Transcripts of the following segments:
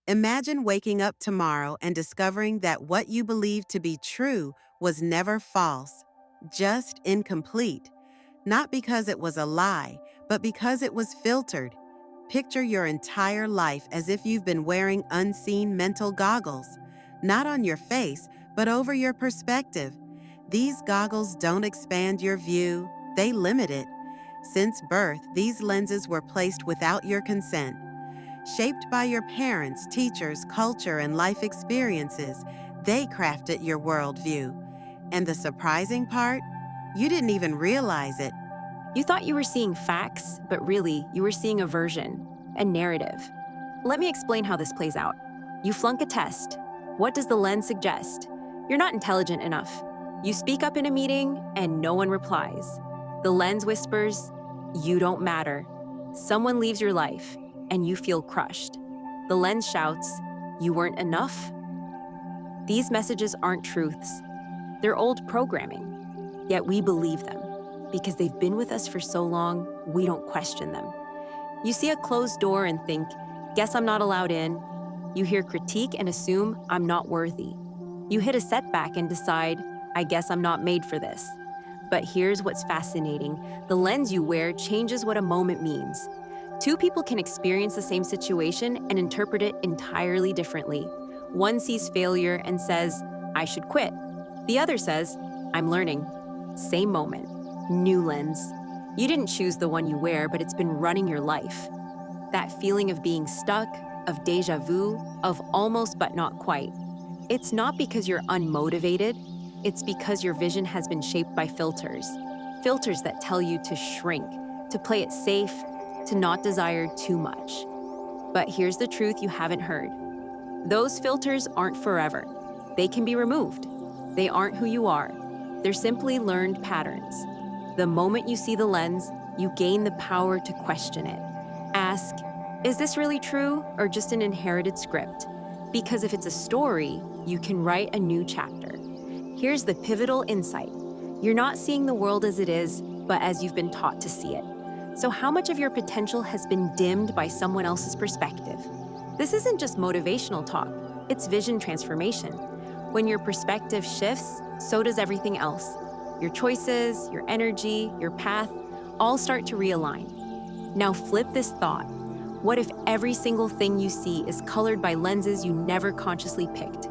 Imagine waking up tomorrow and discovering that what you believed to be true was never false, just incomplete. Not because it was a lie, but because it was filtered. Picture your entire life as if you've been wearing unseen mental goggles, not on your face, but over your perspective. These goggles don't expand your view, they limit it. Since birth, these lenses were placed without your consent. Shaped by your parents, teachers, culture, and life experiences, they crafted your worldview. And the surprising part? You didn't even realize it. You thought you were seeing facts, but really, you were seeing a version, a narrative. Let me explain how this plays out. You flunk a test. What does the lens suggest? You're not intelligent enough. You speak up in a meeting, and no one replies. The lens whispers, you don't matter. Someone leaves your life, and you feel crushed. The lens shouts, you weren't enough. These messages aren't truths. They're old programming, yet we believe them. Because they've been with us for so long, we don't question them. You see a closed door and think, guess I'm not allowed in. You hear critique and assume I'm not worthy. You hit a setback and decide, I guess I'm not made for this. But here's what's fascinating. The lens you wear changes what a moment means. Two people can experience the same situation and interpret it entirely differently. One sees failure and says, I should quit. The other says, I'm learning. Same moment. New lens. You didn't choose the one you wear, but it's been running your life. That feeling of being stuck, of déjà vu, of almost but not quite. It's not because you're unmotivated, it's because your vision has been shaped by filters. Filters that tell you to shrink, to play it safe, to not desire too much. But here's the truth you haven't heard. Those filters aren't forever. They can be removed. They aren't who you are. They're simply learned patterns. The moment you see the lens, you gain the power to question it. Ask, is this really true or just an inherited script? Because if it's a story, you can write a new chapter. Here's the pivotal insight. You're not seeing the world as it is, but as you've been taught to see it. So how much of your potential has been dimmed by someone else's perspective? This isn't just motivational talk, it's vision transformation. When your perspective shifts, so does everything else. Your choices, your energy, your path, all start to realign. Now flip this thought. What if every single thing you see is colored by lenses you never consciously picked?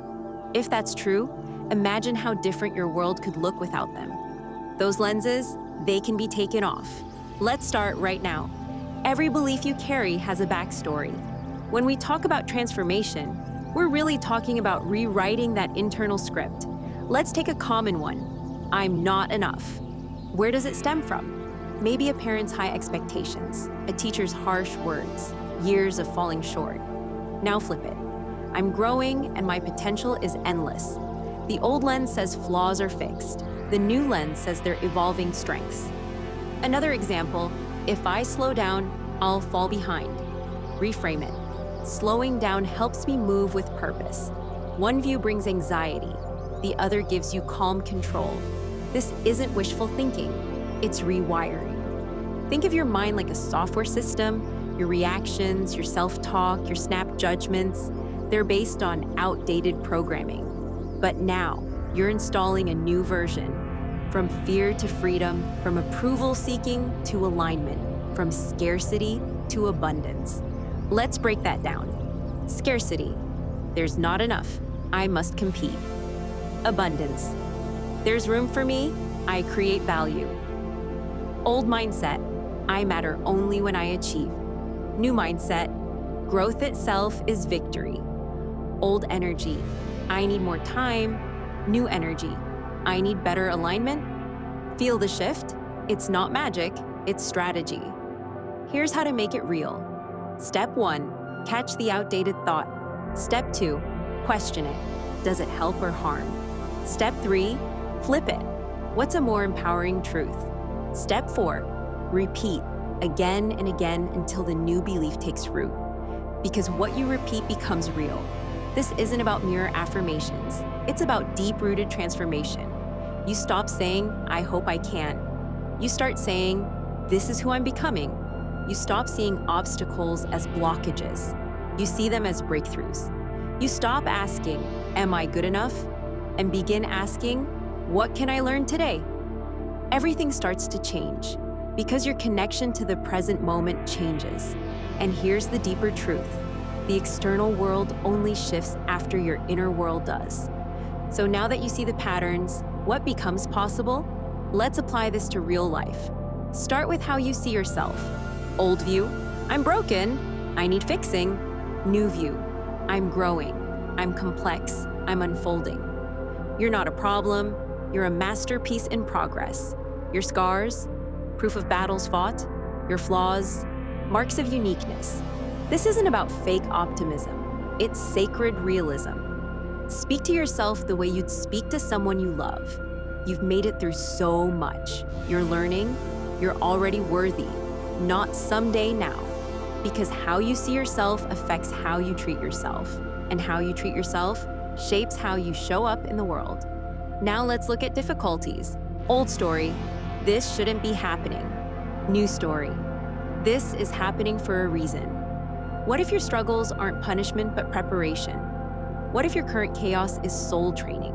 If that's true, imagine how different your world could look without them. Those lenses, they can be taken off. Let's start right now. Every belief you carry has a backstory. When we talk about transformation, we're really talking about rewriting that internal script. Let's take a common one. I'm not enough. Where does it stem from? Maybe a parent's high expectations, a teacher's harsh words, years of falling short. Now flip it. I'm growing and my potential is endless. The old lens says flaws are fixed. The new lens says they're evolving strengths. Another example, if I slow down, I'll fall behind. Reframe it. Slowing down helps me move with purpose. One view brings anxiety. The other gives you calm control. This isn't wishful thinking, it's rewiring. Think of your mind like a software system. Your reactions, your self-talk, your snap judgments, they're based on outdated programming. But now, you're installing a new version. From fear to freedom, from approval seeking to alignment, from scarcity to abundance. Let's break that down. Scarcity. There's not enough. I must compete. Abundance. There's room for me. I create value. Old mindset. I matter only when I achieve. New mindset. Growth itself is victory. Old energy. I need more time. New energy. I need better alignment. Feel the shift? It's not magic, it's strategy. Here's how to make it real. Step 1, catch the outdated thought. Step 2, question it. Does it help or harm? Step 3, flip it. What's a more empowering truth? Step 4, repeat again and again until the new belief takes root. Because what you repeat becomes real. This isn't about mere affirmations. It's about deep-rooted transformation. You stop saying, I hope I can. You start saying, this is who I'm becoming. You stop seeing obstacles as blockages. You see them as breakthroughs. You stop asking, "Am I good enough?" and begin asking, "What can I learn today?" Everything starts to change because your connection to the present moment changes. And here's the deeper truth: the external world only shifts after your inner world does. So now that you see the patterns, what becomes possible? Let's apply this to real life. Start with how you see yourself. Old view: I'm broken, I need fixing. New view: I'm growing, I'm complex, I'm unfolding. You're not a problem, you're a masterpiece in progress. Your scars, proof of battles fought, your flaws, marks of uniqueness. This isn't about fake optimism, it's sacred realism. Speak to yourself the way you'd speak to someone you love. You've made it through so much. You're learning, you're already worthy, not someday, now. Because how you see yourself affects how you treat yourself, and how you treat yourself shapes how you show up in the world. Now let's look at difficulties. Old story: this shouldn't be happening. New story: this is happening for a reason. What if your struggles aren't punishment but preparation? What if your current chaos is soul training?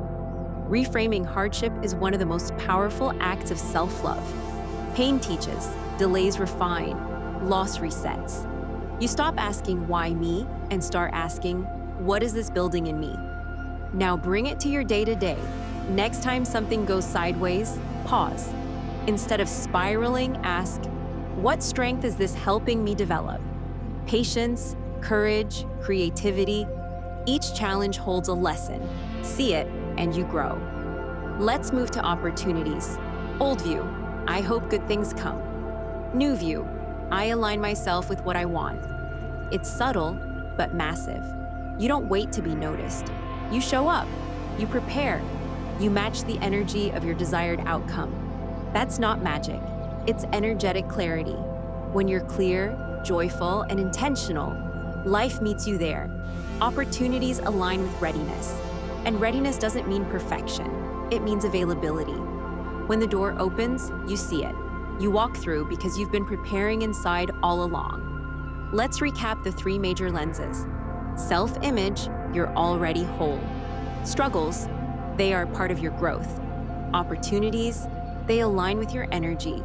Reframing hardship is one of the most powerful acts of self-love. Pain teaches, delays refine, loss resets. You stop asking, "Why me?" and start asking, "What is this building in me?" Now bring it to your day-to-day. Next time something goes sideways, pause. Instead of spiraling, ask, "What strength is this helping me develop?" Patience, courage, creativity. Each challenge holds a lesson. See it, and you grow. Let's move to opportunities. Old view: I hope good things come. New view: I align myself with what I want. It's subtle, but massive. You don't wait to be noticed. You show up. You prepare. You match the energy of your desired outcome. That's not magic. It's energetic clarity. When you're clear, joyful, and intentional, life meets you there. Opportunities align with readiness. And readiness doesn't mean perfection. It means availability. When the door opens, you see it. You walk through because you've been preparing inside all along. Let's recap the 3 major lenses. Self-image: you're already whole. Struggles: they are part of your growth. Opportunities: they align with your energy.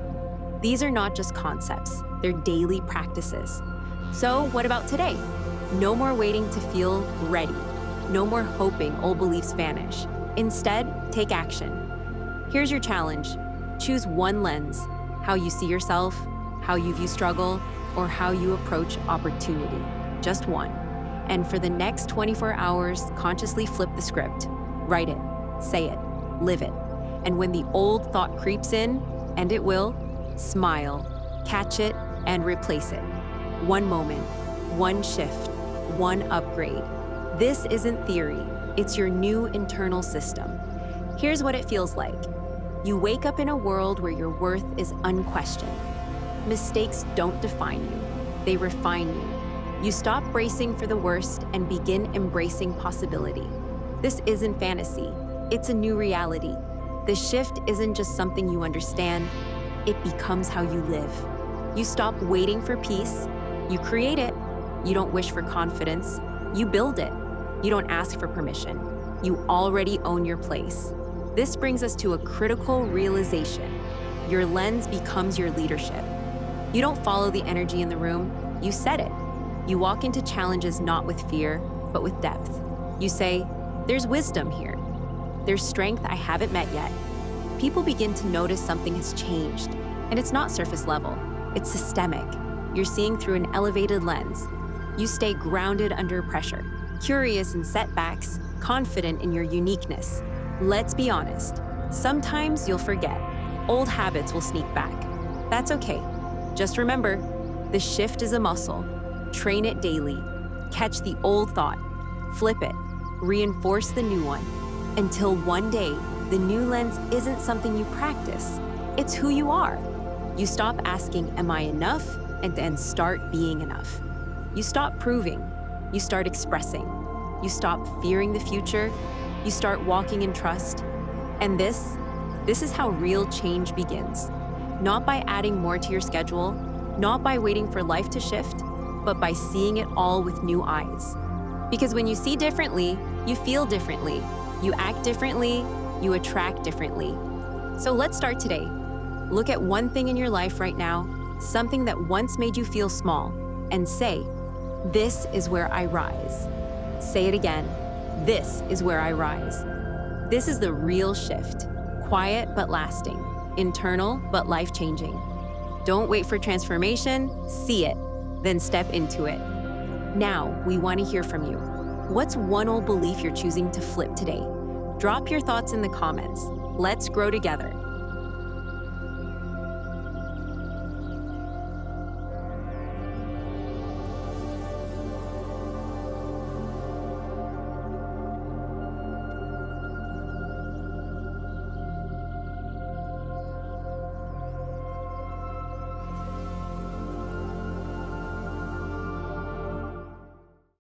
These are not just concepts, they're daily practices. So what about today? No more waiting to feel ready. No more hoping old beliefs vanish. Instead, take action. Here's your challenge. Choose one lens: how you see yourself, how you view struggle, or how you approach opportunity. Just one. And for the next 24 hours, consciously flip the script. Write it, say it, live it. And when the old thought creeps in, and it will, smile, catch it, and replace it. One moment, one shift, one upgrade. This isn't theory, it's your new internal system. Here's what it feels like. You wake up in a world where your worth is unquestioned. Mistakes don't define you, they refine you. You stop bracing for the worst and begin embracing possibility. This isn't fantasy, it's a new reality. The shift isn't just something you understand, it becomes how you live. You stop waiting for peace, you create it. You don't wish for confidence, you build it. You don't ask for permission, you already own your place. This brings us to a critical realization. Your lens becomes your leadership. You don't follow the energy in the room, you set it. You walk into challenges not with fear, but with depth. You say, "There's wisdom here. There's strength I haven't met yet." People begin to notice something has changed, and it's not surface level, it's systemic. You're seeing through an elevated lens. You stay grounded under pressure, curious in setbacks, confident in your uniqueness. Let's be honest, sometimes you'll forget. Old habits will sneak back. That's okay. Just remember, the shift is a muscle. Train it daily. Catch the old thought, flip it, reinforce the new one, until one day, the new lens isn't something you practice, it's who you are. You stop asking, "Am I enough?" and then start being enough. You stop proving, you start expressing. You stop fearing the future, you start walking in trust. And this is how real change begins. Not by adding more to your schedule, not by waiting for life to shift, but by seeing it all with new eyes. Because when you see differently, you feel differently, you act differently, you attract differently. So let's start today. Look at one thing in your life right now, something that once made you feel small, and say, "This is where I rise." Say it again. This is where I rise. This is the real shift. Quiet but lasting. Internal but life-changing. Don't wait for transformation, see it, then step into it. Now, we want to hear from you. What's one old belief you're choosing to flip today? Drop your thoughts in the comments. Let's grow together.